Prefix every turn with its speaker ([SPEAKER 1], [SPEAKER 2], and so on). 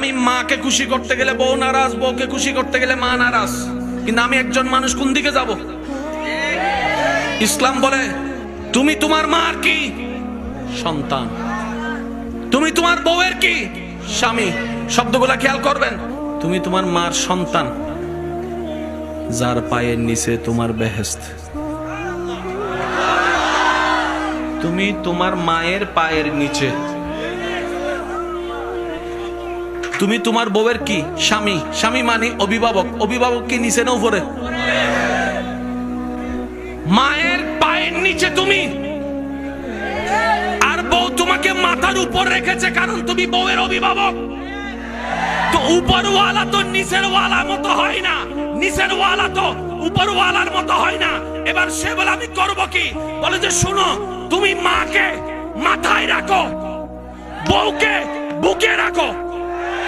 [SPEAKER 1] আমি মাকে খুশি করতে গেলে বউ নারাজ, বউকে খুশি করতে গেলে মা নারাজ। কিন্তু আমি একজন মানুষ, কোন দিকে যাব? ইসলাম বলে তুমি তোমার মার কি? সন্তান। তুমি তোমার বউয়ের কি? স্বামী। শব্দগুলা খেয়াল করবেন। তুমি তোমার মার সন্তান, যার পায়ের নিচে তোমার বেহেশত। তুমি তোমার মায়ের পায়ের নিচে। তুমি তোমার বউয়ের কি? স্বামী। স্বামী মানে অভিভাবক। অভিভাবক কি নিচে না উপরে? মায়ের পায়ের নিচে তুমি, আর বউ তোমাকে মাথার উপর রেখেছে, কারণ তুমি বউয়ের অভিভাবক। তো উপরওয়ালা তো নিচের ওয়ালার মতো হয় না, নিচের ওয়ালা তো উপরওয়ালার মতো হয় না। এবার সে বলে আমি করব কি? বলে যে শুনো, তুমি মাকে মাথায় রাখো, বউকে বুকে রাখো।